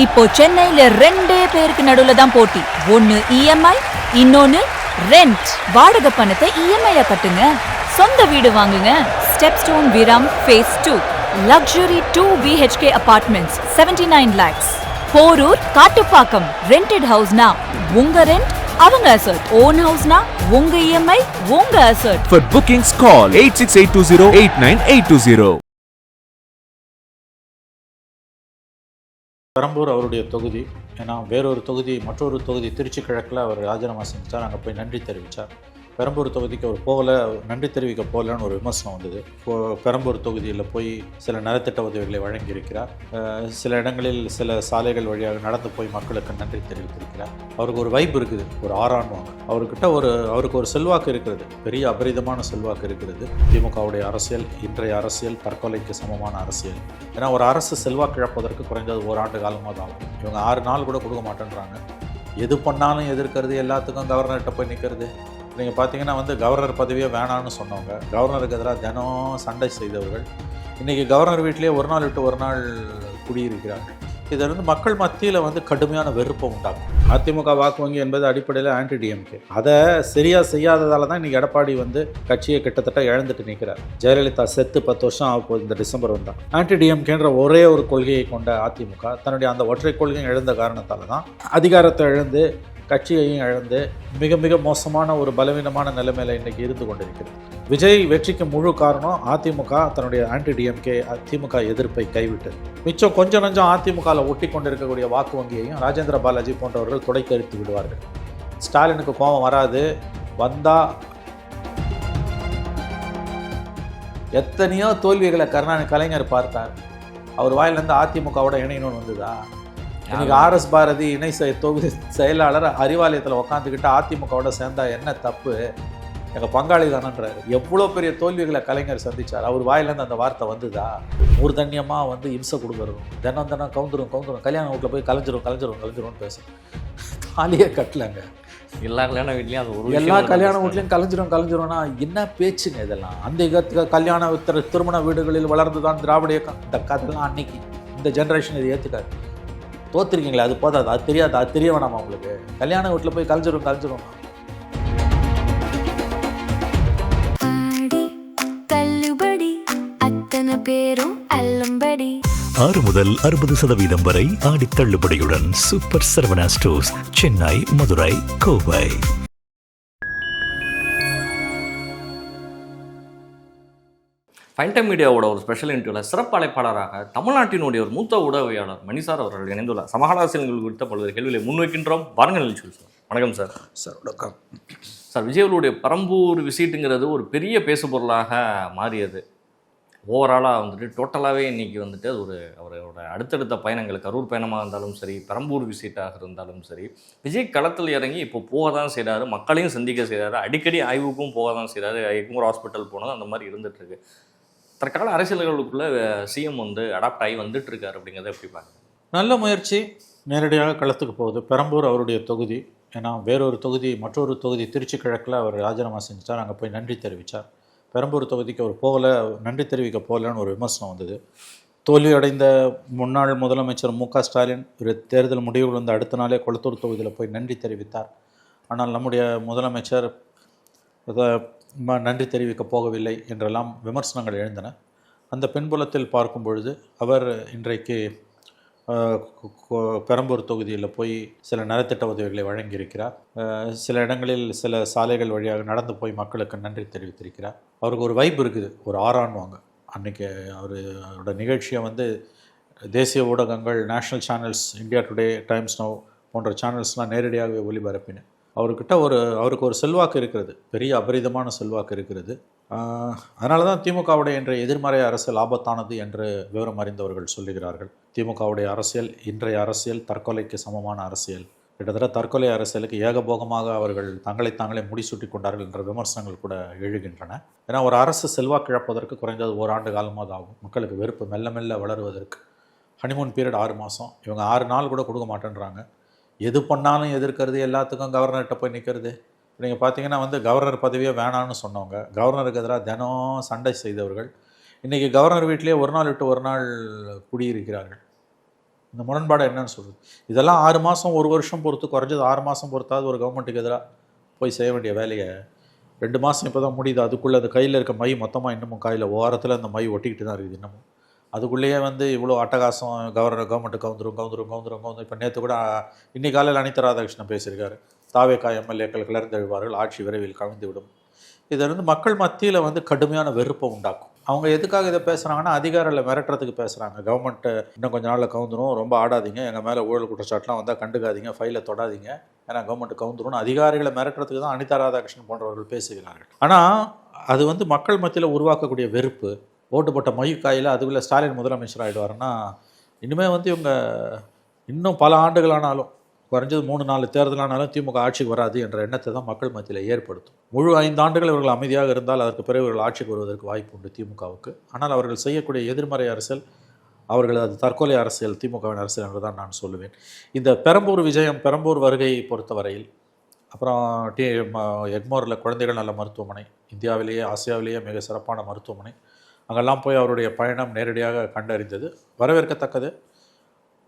இப்போ சென்னையில ரெண்டே பேருக்கு நடுவுல தான் போட்டி. ஒன்னு இஎம்ஐ, இன்னொன்னு ரெண்ட். வாடகை பணத்தை இஎம்ஐயா கட்டுங்க, சொந்த வீடு வாங்குங்க. Stepstone Viraam phase 2 luxury 2 BHK apartments 79 lakhs. Porur Kattupakkam rented ஹவுஸ்னா உங்க ரெண்ட் அவங்க அசர்ட். ஓன் ஹவுஸ்னா உங்க இஎம்ஐ உங்க asset. For bookings call 8682089820. Perambur அவருடைய தொகுதி. ஏன்னா வேறொரு தொகுதி, மற்றொரு தொகுதி திருச்சி கிழக்கில் அவர் ராஜினாமா செஞ்சார். அங்கே போய் நன்றி தெரிவித்தார். பெரம்பூர் தொகுதிக்கு அவர் போகலை, நன்றி தெரிவிக்க போகலன்னு ஒரு விமர்சனம் வந்தது. பெரம்பூர் தொகுதியில் போய் சில நலத்திட்ட உதவிகளை வழங்கியிருக்கிறார். சில இடங்களில் சில சாலைகள் வழியாக நடந்து போய் மக்களுக்கு நன்றி தெரிவித்திருக்கிறார். அவருக்கு ஒரு வைப் இருக்குது, ஒரு ஆறான்வாங்க. அவருக்கு ஒரு செல்வாக்கு இருக்கிறது, பெரிய அபரிதமான செல்வாக்கு இருக்கிறது. திமுகவுடைய அரசியல் இன்றைய அரசியல் தற்கொலைக்கு சமமான அரசியல். ஏன்னா ஒரு அரசு செல்வாக்கு இழப்பதற்கு குறைந்தது ஓராண்டு காலமாக ஆகும். இவங்க 6 நாள் கூட கொடுக்க மாட்டேன்றாங்க. எது பண்ணாலும் எதிர்க்கிறது, எல்லாத்துக்கும் கவர்னர்கிட்ட போய் நிற்கிறது. நீங்கள் பார்த்தீங்கன்னா கவர்னர் பதவியே வேணான்னு சொன்னவங்க, கவர்னருக்கு எதிராக தினம் சண்டை செய்தவர்கள் இன்றைக்கி கவர்னர் வீட்டிலே ஒரு நாள் விட்டு ஒரு நாள் குடியிருக்கிறார்கள். இதிலிருந்து மக்கள் மத்தியில் கடுமையான வெறுப்பை உண்டாகும். அதிமுக வாக்கு வங்கி என்பது அடிப்படையில் ஆன்டி டிஎம்கே. அதை சரியாக செய்யாததால் தான் இன்றைக்கி எடப்பாடி கட்சியை கிட்டத்தட்ட இழந்துட்டு நிற்கிறார். ஜெயலலிதா செத்து 10 வருஷம் ஆக போகுது இந்த டிசம்பர் வந்தால். ஆன்டி டிஎம்கேன்ற ஒரே ஒரு கொள்கையை கொண்ட அதிமுக தன்னுடைய அந்த ஒற்றை கொள்கையை இழந்த காரணத்தால் தான் அதிகாரத்தை இழந்து கட்சியையும் இழந்து மிக மிக மோசமான ஒரு பலவீனமான நிலைமையில் இன்றைக்கி இருந்து கொண்டிருக்கிறது. விஜய் வெற்றிக்கு முழு காரணம் அதிமுக தன்னுடைய ஆன்டி டிஎம்கே திமுக எதிர்ப்பை கைவிட்டது. மிச்சம் கொஞ்சம் நஞ்சம் அதிமுகவில் ஒட்டி கொண்டிருக்கக்கூடிய வாக்கு வங்கியையும் ராஜேந்திர பாலாஜி போன்றவர்கள் துடைத்தெடுத்து விடுவார்கள். ஸ்டாலினுக்கு கோபம் வராது, வந்தால் எத்தனையோ தோல்விகளை கலைஞர் பார்த்தார். அவர் வாயிலிருந்து அதிமுகவோட இணையணும்னு வந்ததா? இன்னைக்கு ஆர்எஸ் பாரதி இணை தொகுதி செயலாளர் அறிவாலயத்தில் உட்காந்துக்கிட்டு அதிமுகவோட சேர்ந்தா என்ன தப்பு, எங்கள் பங்காளி தானன்றாரு. எவ்வளோ பெரிய தோல்விகளை கலைஞர் சந்திச்சார். அவர் வாயிலேருந்து அந்த வார்த்தை வந்ததா? ஊர்தன்யமாக இம்சை கொடுக்குறோம், தினம் கவுந்துரும் கல்யாண வீட்டில் போய் கலைஞ்சிரும் பேசும். தாலியே கட்டலங்க. எல்லா கல்யாண வீட்லையும் அது ஒரு எல்லா கல்யாண வீட்லையும் கலைஞ்சிரும்னா என்ன பேச்சுங்க இதெல்லாம்? அந்த கல்யாண திருமண வீடுகளில் வளர்ந்து தான் திராவிட இயக்கம். இந்த கதைலாம் அன்னைக்கு இந்த ஜென்ரேஷன் இது ஏற்றுக்காது. தோத்துருக்கீங்களே, அது போதாது, அது தெரியாது, அது தெரிய வேணாமா உங்களுக்கு? கல்யாண வீட்டில் போய் கலைஞ்சிரும். பேரும் 6 முதல் 60% வரை ஆடி தள்ளுபடியுடன் சூப்பர் சரவணா ஸ்டோர்ஸ், சென்னை, மதுரை, கோவை. ஃபைன்டைம் மீடியாவோட ஒரு ஸ்பெஷல் இன்டர்வியூவில் சிறப்பு அழைப்பாளராக தமிழ்நாட்டினுடைய ஒரு மூத்த ஊடகவியாளர் மணிசார் அவர்கள் இணைந்துள்ளார். சமகால அரசியல்கள் குறித்த பல்வேறு கேள்விகளை முன்வைக்கின்றோம். வாருங்கள் நிகழ்ச்சி சார். வணக்கம் சார். சார் வணக்கம் சார். விஜயவர்களுடைய பெரம்பூர் விசிட்டுங்கிறது ஒரு பெரிய பேசு பொருளாக மாறியது. ஓவராலாக டோட்டலாகவே இன்றைக்கி அது ஒரு அவரோட அடுத்தடுத்த பயணங்கள், கரூர் பயணமாக இருந்தாலும் சரி, பெரம்பூர் விசிட்டாக இருந்தாலும் சரி, விஜய் களத்தில் இறங்கி இப்போ போக தான் செய்கிறாரு, மக்களையும் சந்திக்க செய்கிறாரு, அடிக்கடி ஆய்வுக்கும் போக தான் செய்கிறாரு. எக்மோர் ஹாஸ்பிட்டல் போனது அந்த மாதிரி இருந்துகிட்ருக்கு. தற்கால அரசியல்களுக்குள்ளே சிஎம் அடாப்ட் ஆகி வந்துட்டுருக்காரு. அப்படிங்கிறத எப்படி பார்க்குறேன்? நல்ல முயற்சி. நேரடியாக களத்துக்கு போகுது. பெரம்பூர் அவருடைய தொகுதி. ஏன்னா வேறொரு தொகுதி, மற்றொரு தொகுதி திருச்சி கிழக்கில் அவர் ராஜினாமா செஞ்சார். அங்கே போய் நன்றி தெரிவித்தார். பெரம்பூர் தொகுதிக்கு அவர் போகலை, நன்றி தெரிவிக்க போகலன்னு ஒரு விமர்சனம் வந்தது. தோல்வியடைந்த முன்னாள் முதலமைச்சர் மு.க. ஸ்டாலின் ஒரு தேர்தல் முடிவுகள் அடுத்த நாளே கொளத்தூர் தொகுதியில் போய் நன்றி தெரிவித்தார். ஆனால் நம்முடைய முதலமைச்சர் நன்றி தெரிவிக்க போகவில்லை என்றெல்லாம் விமர்சனங்கள் எழுந்தன. அந்த பின்புலத்தில் பார்க்கும் பொழுது அவர் இன்றைக்கு பெரம்பூர் தொகுதியில் போய் சில நலத்திட்ட உதவிகளை வழங்கியிருக்கிறார். சில இடங்களில் சில சாலைகள் வழியாக நடந்து போய் மக்களுக்கு நன்றி தெரிவித்திருக்கிறார். அவருக்கு ஒரு வைப் இருக்குது, ஒரு ஆறான்வாங்க. அன்றைக்கி அவரோட நிகழ்ச்சியை தேசிய ஊடகங்கள், national channels, India today, times now போன்ற சேனல்ஸ்லாம் நேரடியாகவே ஒளிபரப்பின. அவருக்கு ஒரு செல்வாக்கு இருக்கிறது, பெரிய அபரிதமான செல்வாக்கு இருக்கிறது. அதனால தான் திமுகவுடைய இன்றைய எதிர்மறை அரசியல் ஆபத்தானது என்று விவரம் அறிந்தவர்கள் சொல்லுகிறார்கள். திமுகவுடைய அரசியல் இன்றைய அரசியல் தற்கொலைக்கு சமமான அரசியல். கிட்டத்தட்ட தற்கொலை அரசியலுக்கு ஏகபோகமாக அவர்கள் தாங்களே முடிசூட்டி கொண்டார்கள் என்ற விமர்சனங்கள் கூட எழுகின்றன. ஏன்னா ஒரு அரசு செல்வாக்கு இழப்பதற்கு குறைந்தது ஓராண்டு காலமாக ஆகும். மக்களுக்கு வெறுப்பு மெல்ல மெல்ல வளருவதற்கு. ஹனிமூன் பீரியட் 6 மாதம். இவங்க 6 நாள் கூட கொடுக்க மாட்டேன்றாங்க. எது பண்ணாலும் எதிர்க்கிறது, எல்லாத்துக்கும் கவர்னர்கிட்ட போய் நிற்கிறது. நீங்கள் பார்த்தீங்கன்னா கவர்னர் பதவியே வேணான்னு சொன்னவங்க, கவர்னருக்கு எதிராக தினம் சண்டை செய்தவர்கள் இன்றைக்கி கவர்னர் வீட்டிலே ஒரு நாள் விட்டு ஒரு நாள் குடியிருக்கிறார்கள். இந்த முரண்பாடு என்னன்னு சொல்கிறது? இதெல்லாம் 6 மாதம் 1 வருஷம் பொறுத்து, குறைஞ்சது 6 மாதம் பொறுத்தாவது ஒரு கவர்மெண்ட்டுக்கு எதிராக போய் செய்ய வேண்டிய வேலையை 2 மாதம் இப்போ தான் முடியுது. அதுக்குள்ளே அந்த கையில் இருக்க மை மொத்தமாக இன்னமும் காயில் ஓரத்தில் அந்த மை ஒட்டிக்கிட்டு தான் இருக்குது இன்னமும். அதுக்குள்ளேயே இவ்வளோ அட்டகாசம் கவர்மெண்ட்டு கவுந்துரும். இப்போ நேற்று கூட இன்னைக்கு காலையில் அனிதா ராதாகிருஷ்ணன் பேசியிருக்காரு, தாவேகா எம்எல்ஏக்கள் கிளர்ந்தெழுவார்கள், ஆட்சி விரைவில் கவிழ்ந்து விடும். இது மக்கள் மத்தியில் கடுமையான வெறுப்பை உண்டாக்கும். அவங்க எதுக்காக இதை பேசுகிறாங்கன்னா, அதிகாரிகளை மிரட்டுறதுக்கு பேசுகிறாங்க. கவர்மெண்ட்டு இன்னும் கொஞ்சம் நாளில் கவுந்துரும், ரொம்ப ஆடாதீங்க, எங்கள் மேலே ஊழல் குற்றச்சாட்டுலாம் வந்தால் கண்டுக்காதீங்க, ஃபைலை தொடாதீங்க, ஏன்னா கவர்மெண்ட்டு கவுந்துரும்னு அதிகாரிகளை மிரட்டுறதுக்கு தான் அனிதா ராதாகிருஷ்ணன் போன்றவர்கள் பேசுகிறார்கள். ஆனால் அது மக்கள் மத்தியில் உருவாக்கக்கூடிய வெறுப்பு, ஓட்டு போட்ட மைக்காயில் அதுக்குள்ளே ஸ்டாலின் முதலமைச்சர் ஆகிடுவாருன்னா, இனிமேல் இவங்க இன்னும் பல ஆண்டுகளானாலும், குறைஞ்சது 3-4 தேர்தலானாலும் திமுக ஆட்சிக்கு வராது என்ற எண்ணத்தை தான் மக்கள் மத்தியில் ஏற்படுத்தும். முழு 5 ஆண்டுகள் இவர்கள் அமைதியாக இருந்தால் அதற்கு பிறகு இவர்கள் ஆட்சிக்கு வருவதற்கு வாய்ப்பு உண்டு திமுகவுக்கு. ஆனால் அவர்கள் செய்யக்கூடிய எதிர்மறை அரசியல், அவர்கள் அது தற்கொலை அரசியல், திமுகவின் அரசியல் என்று தான் நான் சொல்லுவேன். இந்த பெரம்பூர் விஜயம், பெரம்பூர் வருகையை பொறுத்தவரையில், அப்புறம் எக்மோரில் குழந்தைகள் நல்ல மருத்துவமனை, இந்தியாவிலேயே ஆசியாவிலேயே மிக சிறப்பான மருத்துவமனை, அங்கெல்லாம் போய் அவருடைய பயணம் நேரடியாக கண்டறிந்தது வரவேற்கத்தக்கது.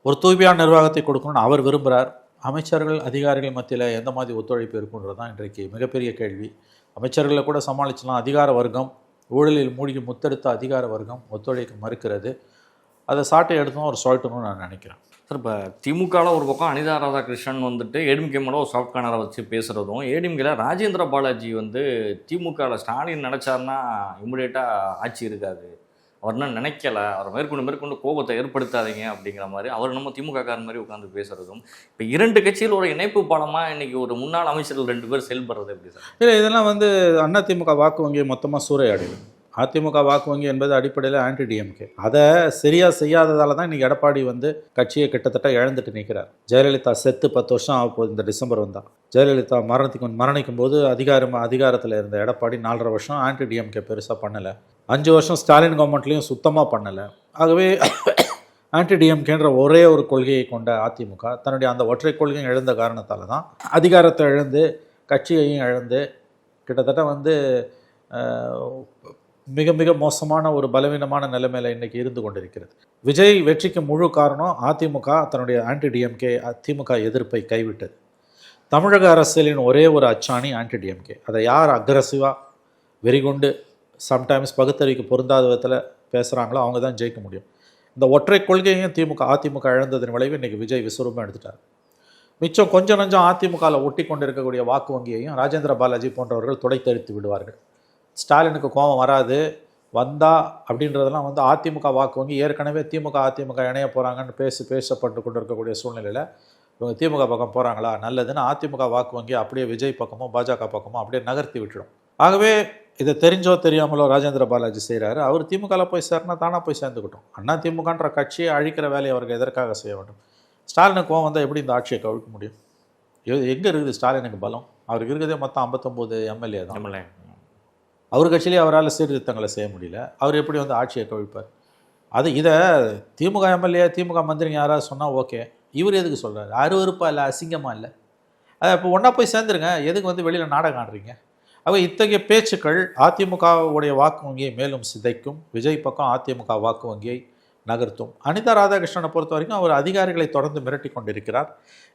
ஒரு தூய்மையான நிர்வாகத்தை கொடுக்கணும்னு அவர் விரும்புகிறார். அமைச்சர்கள் அதிகாரிகள் மத்தியில் எந்த மாதிரி ஒத்துழைப்பு இருக்குன்றது தான் இன்றைக்கு மிகப்பெரிய கேள்வி. அமைச்சர்களை கூட சமாளிச்சலாம், அதிகார வர்க்கம், ஊழலில் மூழ்கி முத்தெடுத்த அதிகார வர்க்கம் ஒத்துழைக்க மறுக்கிறது. அதை சாட்டை எடுத்தும் அவர் சொல்லட்டணும்னு நான் நினைக்கிறேன். சார், இப்போ திமுகவில் ஒரு பக்கம் அனிதா ராதாகிருஷ்ணன் ஏடிஎம்கே மேலே ஒரு சாஃப்ட் கார்னரை வச்சு பேசுகிறதும், ஏடிஎம்கேல ராஜேந்திர பாலாஜி திமுகவில் ஸ்டாலின் நினச்சாருன்னா இம்மிடியேட்டாக ஆட்சி இருக்காது, அவர் என்ன நினைக்கல, அவர் மேற்கொண்டு கோபத்தை ஏற்படுத்தாதீங்க அப்படிங்கிற மாதிரி அவர் நம்ம திமுக காரன் மாதிரி உட்காந்து பேசுகிறதும், இப்போ 2 கட்சியில் ஒரு இணைப்பு பாலமாக இன்றைக்கி ஒரு முன்னாள் அமைச்சர்கள் 2 பேர் செயல்படுறது எப்படி சார்? இல்லை, இதெல்லாம் அதிமுக வாக்கு வங்கியை மொத்தமாக சூறையாடிடும். அதிமுக வாக்கு வங்கி என்பது அடிப்படையில் ஆன்டி டிஎம்கே. அதை சரியாக செய்யாததால் தான் இன்றைக்கி எடப்பாடி கட்சியை கிட்டத்தட்ட இழந்துட்டு நிற்கிறார். ஜெயலலிதா செத்து 10 வருஷம் ஆக போகுது இந்த டிசம்பர் வந்தால். ஜெயலலிதா மரணிக்கும் போது அதிகாரத்தில் இருந்த எடப்பாடி 4.5 வருஷம் ஆன்டி டிஎம்கே பெருசாக பண்ணலை. 5 வருஷம் ஸ்டாலின் கவர்மெண்ட்லேயும் சுத்தமாக பண்ணலை. ஆகவே ஆன்டி டிஎம்கேன்ற ஒரே ஒரு கொள்கையை கொண்ட அதிமுக தன்னுடைய அந்த ஒற்றை கொள்கையும் இழந்த காரணத்தால் தான் அதிகாரத்தை இழந்து கட்சியையும் இழந்து கிட்டத்தட்ட மிக மிக மோசமான ஒரு பலவீனமான நிலைமையில் இன்றைக்கி இருந்து கொண்டிருக்கிறது. விஜய் வெற்றிக்கு முழு காரணம் அதிமுக தன்னுடைய ஆன்டி டிஎம்கே திமுக எதிர்ப்பை கைவிட்டது. தமிழக அரசியலின் ஒரே ஒரு அச்சாணி ஆன்டி டிஎம்கே. அதை யார் அக்ரஸிவாக வெறிகொண்டு சம்டைம்ஸ் பகுத்தறிவுக்கு பொருந்தாத விதத்தில் பேசுகிறாங்களோ அவங்க தான் ஜெயிக்க முடியும். இந்த ஒற்றை கொள்கையையும் அதிமுக இழந்ததன் விளைவு இன்றைக்கி விஜய் விஸ்வரூபம் எடுத்துட்டார். மிச்சம் கொஞ்சம் அதிமுகவில் ஒட்டி கொண்டிருக்கக்கூடிய வாக்கு வங்கியையும் ராஜேந்திர பாலாஜி போன்றவர்கள் துடைத்தெடுத்து விடுவார்கள். ஸ்டாலினுக்கு கோபம் வராது, வந்தால் அப்படின்றதெல்லாம் அதிமுக வாக்கு வங்கி ஏற்கனவே அதிமுக இணைய போகிறாங்கன்னு பேசப்பட்டு கொண்டு இருக்கக்கூடிய சூழ்நிலையில் இவங்க திமுக பக்கம் போகிறாங்களா நல்லதுன்னு அதிமுக வாக்கு வங்கி அப்படியே விஜய் பக்கமோ பாஜக பக்கமோ அப்படியே நகர்த்தி விட்டுடும். ஆகவே இதை தெரிஞ்சோ தெரியாமலோ ராஜேந்திர பாலாஜி செய்கிறாரு. அவர் திமுகவில் போய் சேர்னா தானாக போய் சேர்ந்துக்கிட்டோம். அதிமுகன்ற கட்சியை அழிக்கிற வேலையை அவர்கள் எதற்காக செய்ய வேண்டும்? ஸ்டாலினுக்கு கோவம் வந்தால் எப்படி இந்த ஆட்சியை கவிழ்க்க முடியும்? எங்கே இருக்குது ஸ்டாலினுக்கு பலம்? அவருக்கு இருக்கிறதே மொத்தம் 59 எம்எல்ஏ தான். அவர் கட்சியிலே அவரால் சீர்திருத்தங்களை செய்ய முடியல. அவர் எப்படி ஆட்சியை கவிழ்ப்பார்? இதை திமுக எம்எல்ஏ திமுக மந்திரிங்க யாராவது சொன்னால் ஓகே, இவர் எதுக்கு சொல்கிறாரு? அருவருப்பாக இல்லை, அசிங்கமாக இல்லை? அதை இப்போ ஒன்றா போய் சேர்ந்துருங்க, எதுக்கு வெளியில் நாடகம் ஆடுறீங்க? இத்தகைய பேச்சுக்கள் அதிமுகவுடைய வாக்கு வங்கியை மேலும் சிதைக்கும். விஜய் பக்கம் அதிமுக வாக்கு வங்கியை நகர்த்தும். அனிதா ராதாகிருஷ்ணனை பொறுத்த வரைக்கும் அவர் அதிகாரிகளை தொடர்ந்து மிரட்டி கொண்டிருக்கிறார்.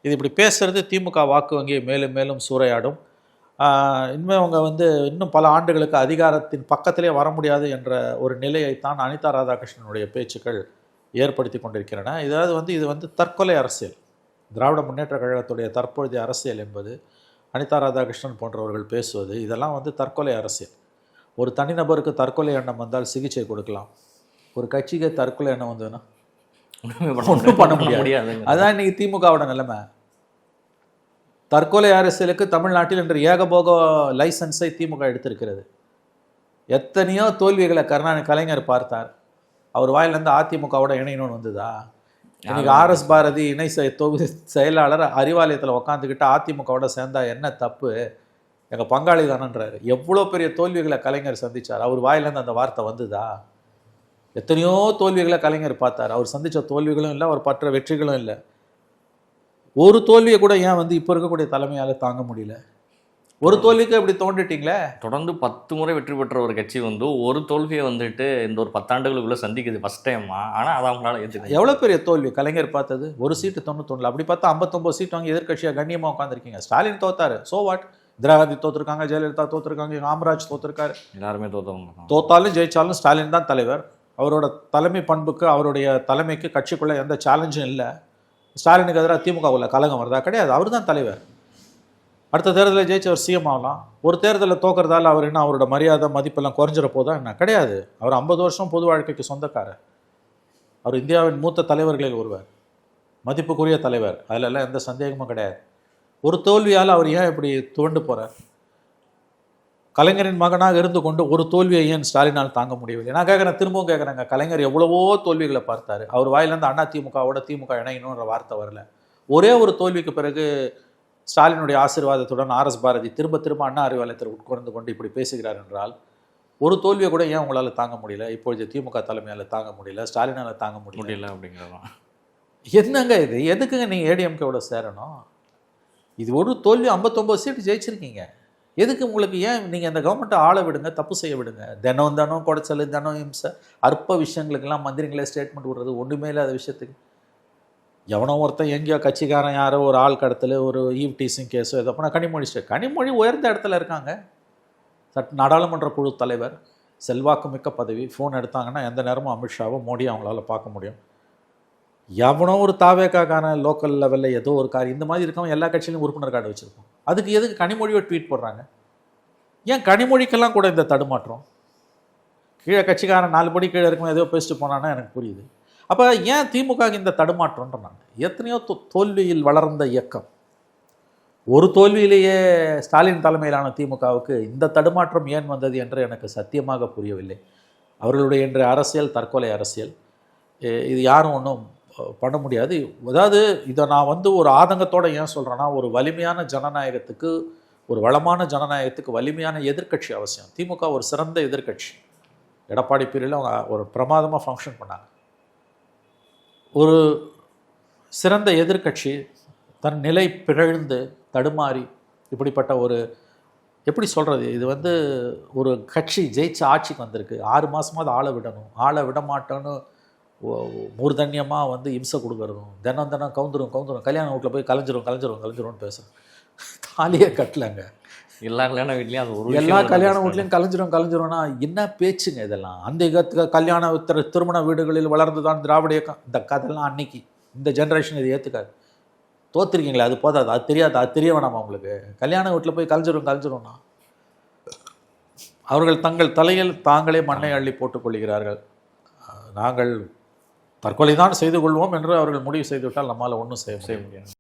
இது இப்படி பேசுகிறது திமுக வாக்கு வங்கியை மேலும் மேலும் சூறையாடும். இனிமேல் அவங்க இன்னும் பல ஆண்டுகளுக்கு அதிகாரத்தின் பக்கத்திலே வர முடியாது என்ற ஒரு நிலையைத்தான் அனிதா ராதாகிருஷ்ணனுடைய பேச்சுக்கள் ஏற்படுத்தி கொண்டிருக்கிறன. இது தற்கொலை அரசியல். திராவிட முன்னேற்ற கழகத்துடைய தற்பொழுதைய அரசியல் என்பது அனிதா ராதாகிருஷ்ணன் போன்றவர்கள் பேசுவது இதெல்லாம் தற்கொலை அரசியல். ஒரு தனிநபருக்கு தற்கொலை எண்ணம் வந்தால் சிகிச்சை கொடுக்கலாம். ஒரு கட்சிக்கு தற்கொலை எண்ணம் வந்ததுன்னா ஒன்றும் பண்ண முடியாது. அதுதான் இன்றைக்கி திமுகவோட நிலைமை. தற்கொலை அரசியலுக்கு தமிழ்நாட்டில் இன்று ஏகபோக லைசன்ஸை திமுக எடுத்திருக்கிறது. எத்தனையோ தோல்விகளை கலைஞர் பார்த்தார். அவர் வாயிலிருந்து அதிமுகவோட இணையணும்னு வந்ததா? இன்னைக்கு ஆர்எஸ் பாரதி இணை தொகுதி செயலாளர் அறிவாலயத்தில் உட்காந்துக்கிட்டு அதிமுகவோட சேர்ந்தா என்ன தப்பு, எங்கள் பங்காளி தானன்றாரு. எவ்வளோ பெரிய தோல்விகளை கலைஞர் சந்தித்தார். அவர் வாயிலேருந்து அந்த வார்த்தை வந்ததா? எத்தனையோ தோல்விகளை கலைஞர் பார்த்தார். அவர் சந்தித்த தோல்விகளும் இல்லை, அவர் பற்ற வெற்றிகளும் இல்லை. ஒரு தோல்வியை கூட ஏன் இப்போ இருக்கக்கூடிய தலைமையால் தாங்க முடியல? ஒரு தோல்விக்கு இப்படி தோண்டிட்டீங்களே. தொடர்ந்து 10 முறை வெற்றி பெற்ற ஒரு கட்சி வந்து ஒரு தோல்வியை வந்துட்டு இந்த ஒரு 10 ஆண்டுகளுக்குள்ள சந்திக்குது ஃபர்ஸ்ட் டைமா. ஆனால் அதை அவங்களால ஏற்றுக்க எவ்வளோ பெரிய தோல்வி கலைஞர் பார்த்தது. ஒரு சீட்டு 91, அப்படி பார்த்தா 59 சீட் வாங்கி எதிர்க்கட்சியாக கண்ணியமாக உட்காந்துருக்கீங்க. ஸ்டாலின் தோத்தாரு, சோ வாட். இந்திரா காந்தி தோத்துருக்காங்க, ஜெயலலிதா தோத்துருக்காங்க, காமராஜ் தோத்துருக்காரு. எல்லாருமே தோத்தவங்க. தோத்தாலும் ஜெயிச்சாலும் ஸ்டாலின் தான் தலைவர். அவரோட தலைமை பண்புக்கு, அவருடைய தலைமைக்கு கட்சிக்குள்ளே எந்த சேலஞ்சும் இல்லை. ஸ்டாலினுக்கு எதிராக திமுக உள்ள கலகம் வருதா? கிடையாது. அவர் தான் தலைவர். அடுத்த தேர்தலில் ஜெயிச்சு அவர் சிஎம் ஆகலாம். ஒரு தேர்தலில் தோக்கிறதால அவர் என்ன அவரோட மரியாதை மதிப்பெல்லாம் குறைஞ்சிட போதா என்ன? கிடையாது. அவர் 50 வருஷம் பொது வாழ்க்கைக்கு சொந்தக்காரர். அவர் இந்தியாவின் மூத்த தலைவர்களில் ஒருவர், மதிப்புக்குரிய தலைவர். அதிலெல்லாம் எந்த சந்தேகமும் கிடையாது. ஒரு தோல்வியால் அவர் ஏன் இப்படி துவண்டு போகிறார்? கலைஞரின் மகனாக இருந்து கொண்டு ஒரு தோல்வியை ஏன் ஸ்டாலினால் தாங்க முடியவில்லை? நான் கேட்குறேன், திரும்பவும் கேட்குறேங்க. கலைஞர் எவ்வளவோ தோல்விகளை பார்த்தாரு. அவர் வாயிலேருந்து அண்ணா திமுகவோட திமுக இணையணுன்ற வார்த்தை வரல. ஒரே ஒரு தோல்விக்கு பிறகு ஸ்டாலினுடைய ஆசீர்வாதத்துடன் ஆர்எஸ் பாரதி திரும்ப திரும்ப அண்ணா அறிவாலயத்தில் உட்கார்ந்து கொண்டு இப்படி பேசுகிறார் என்றால், ஒரு தோல்வியை கூட ஏன் உங்களால் தாங்க முடியல? இப்பொழுது திமுக தலைமையால் தாங்க முடியல, ஸ்டாலினால் தாங்க முடியல அப்படிங்கிறதான் என்னங்க இது? எதுக்குங்க நீங்கள் ஏடிஎம்கேவோட சேரணும்? இது ஒரு தோல்வி. 59 சீட்டு ஜெயிச்சிருக்கீங்க. எதுக்கு உங்களுக்கு? ஏன் நீங்கள் அந்த கவர்மெண்ட்டை ஆள விடுங்க, தப்பு செய்ய விடுங்க. தினம் குடைச்சல், தினம் இம்சை, அற்ப விஷயங்களுக்கெல்லாம் மந்திரிங்களே ஸ்டேட்மெண்ட் விடுறது, ஒன்றுமே இல்லாத விஷயத்துக்கு. எவனோ ஒருத்தன் எங்கேயோ கட்சிக்காரன் யாரோ ஒரு ஆள் கடத்தல், ஒரு ஈவ் டீசிங் கேஸோ எதோ பண்ணால் கனிமொழி உயர்ந்த இடத்துல இருக்காங்க. நாடாளுமன்ற குழு தலைவர், செல்வாக்கு மிக்க பதவி. ஃபோன் எடுத்தாங்கன்னா எந்த நேரமும் அமித்ஷாவோ மோடி அவங்களால பார்க்க முடியும். எவனோ ஒரு தாவேக்கான லோக்கல் லெவலில் ஏதோ ஒரு காரியம் இந்த மாதிரி இருக்கவங்க எல்லா கட்சியிலும் உறுப்பினர் கார்டு வச்சுருக்கோம். அதுக்கு எதுக்கு கனிமொழியோ ட்வீட் போடுறாங்க? ஏன் கனிமொழிக்கெல்லாம் கூட இந்த தடுமாற்றம்? கீழே கட்சிக்காரன் 4 படி கீழே இருக்கும் ஏதோ பேசிட்டு போனான்னா எனக்கு புரியுது. அப்போ ஏன் திமுக இந்த தடுமாற்றம்ன்றாங்க? எத்தனையோ தோல்வியில் வளர்ந்த இயக்கம். ஒரு தோல்வியிலேயே ஸ்டாலின் தலைமையிலான திமுகவுக்கு இந்த தடுமாற்றம் ஏன் வந்தது என்று எனக்கு சத்தியமாக புரியவில்லை. அவர்களுடைய இன்றைய அரசியல் தற்கொலை அரசியல். இது யாரும் ஒன்றும் பண்ண முடியாது. அதாவது இதை நான் ஒரு ஆதங்கத்தோடு ஏன் சொல்கிறேன்னா, ஒரு வலிமையான ஜனநாயகத்துக்கு, ஒரு வளமான ஜனநாயகத்துக்கு வலிமையான எதிர்க்கட்சி அவசியம். திமுக ஒரு சிறந்த எதிர்க்கட்சி. எடப்பாடி பீரியடில் அவங்க ஒரு பிரமாதமாக ஃபங்க்ஷன் பண்ணாங்க. ஒரு சிறந்த எதிர்க்கட்சி தன் நிலை பிறழ்ந்து தடுமாறி இப்படிப்பட்ட ஒரு, எப்படி சொல்கிறது, இது ஒரு கட்சி ஜெயிச்சு ஆட்சிக்கு வந்திருக்கு. 6 மாதமாவது ஆளை விடணும், ஆளை விட மாட்டோன்னு மூர்தன்யமாக இம்சை கொடுக்கறதும், தினம் கவுந்துரும் கல்யாண வீட்டில் போய் கலைஞ்சிரும் பேசுகிறோம். தாலியே கட்டலைங்க. எல்லா கல்யாண வீட்லேயும் அது ஒரு எல்லா கல்யாண வீட்லையும் கலைஞ்சிரும்னா என்ன பேச்சுங்க இதெல்லாம்? அந்த கல்யாண திருமண வீடுகளில் வளர்ந்து தான் திராவிட இயக்கம். இந்த கதையெல்லாம் அன்னைக்கு இந்த ஜென்ரேஷன் இது ஏற்றுக்காது. தோற்றுருக்கீங்களே, அது போதாது, அது தெரியாது, அது தெரிய வேணாமா உங்களுக்கு? கல்யாண வீட்டில் போய் கலைஞ்சிரும்னா அவர்கள் தங்கள் தலையில் தாங்களே மண்ணை அள்ளி போட்டுக்கொள்கிறார்கள். நாங்கள் தற்கொலை தான் செய்து கொள்வோம் என்று அவர்கள் முடிவு செய்துவிட்டால் நம்மால் ஒன்றும் செய்ய முடியாது.